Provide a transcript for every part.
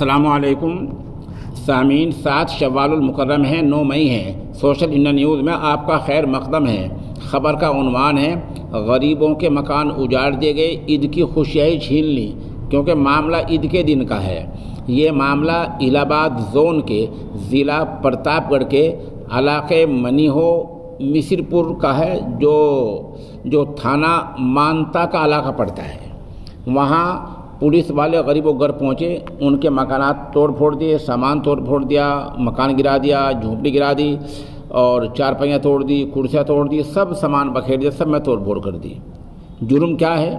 السلام علیکم سامعین، 7 شوال المکرم ہے، 9 مئی ہے۔ سوشل انڈیا نیوز میں آپ کا خیر مقدم ہے۔ خبر کا عنوان ہے غریبوں کے مکان اجاڑ دیے گئے، عید کی خوشیاں چھین لی، کیونکہ معاملہ عید کے دن کا ہے۔ یہ معاملہ الہ آباد زون کے ضلع پرتاپ گڑھ کے علاقے منیہو مصر پور کا ہے، جو تھانہ مانتا کا علاقہ پڑتا ہے۔ وہاں پولیس والے غریبوں گھر پہنچے، ان کے مکانات توڑ پھوڑ دیے، سامان توڑ پھوڑ دیا، مکان گرا دیا، جھونپڑی گرا دی اور چارپائیاں توڑ دی، کرسیاں توڑ دی، سب سامان بکھیر دیا، سب میں توڑ پھوڑ کر دی۔ جرم کیا ہے؟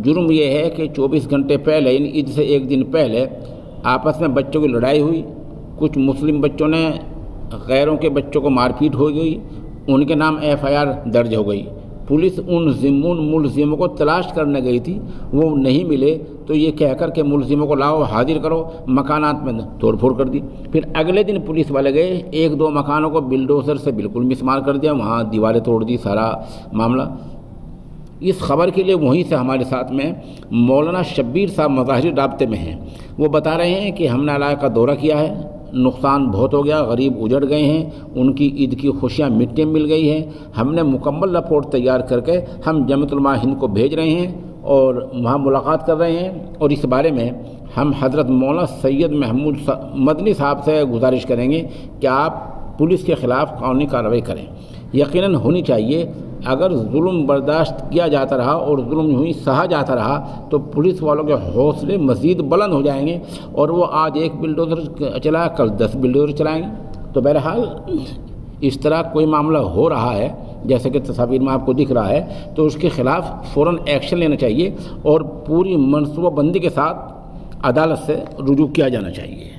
جرم یہ ہے کہ 24 گھنٹے پہلے، یعنی عید سے ایک دن پہلے آپس میں بچوں کی لڑائی ہوئی، کچھ مسلم بچوں نے غیروں کے بچوں کو مار پیٹ ہو گئی، ان کے نام FIR درج ہو گئی۔ پولیس ان ملزموں کو تلاش کرنے گئی تھی، وہ نہیں ملے تو یہ کہہ کر کہ ملزموں کو لاؤ، حاضر کرو، مکانات میں توڑ پھوڑ کر دی۔ پھر اگلے دن پولیس والے گئے، 1-2 مکانوں کو بلڈوزر سے بالکل مسمار کر دیا، وہاں دیواریں توڑ دی، سارا معاملہ۔ اس خبر کے لیے وہیں سے ہمارے ساتھ میں مولانا شبیر صاحب مظاہری رابطے میں ہیں۔ وہ بتا رہے ہیں کہ ہم نے علاقے کا دورہ کیا ہے، نقصان بہت ہو گیا، غریب اجڑ گئے ہیں، ان کی عید کی خوشیاں مٹی میں مل گئی ہیں۔ ہم نے مکمل رپورٹ تیار کر کے ہم جمعیت علماء ہند کو بھیج رہے ہیں اور وہاں ملاقات کر رہے ہیں، اور اس بارے میں ہم حضرت مولانا سید محمود مدنی صاحب سے گزارش کریں گے کہ آپ پولیس کے خلاف قانونی کارروائی کریں۔ یقیناً ہونی چاہیے۔ اگر ظلم برداشت کیا جاتا رہا اور ظلم یوں ہی سہا جاتا رہا تو پولیس والوں کے حوصلے مزید بلند ہو جائیں گے، اور وہ آج 1 بلڈوزر چلایا، کل 10 بلڈوزر چلائیں گے۔ تو بہرحال اس طرح کوئی معاملہ ہو رہا ہے جیسے کہ تصاویر میں آپ کو دکھ رہا ہے، تو اس کے خلاف فوراً ایکشن لینا چاہیے اور پوری منصوبہ بندی کے ساتھ عدالت سے رجوع کیا جانا چاہیے۔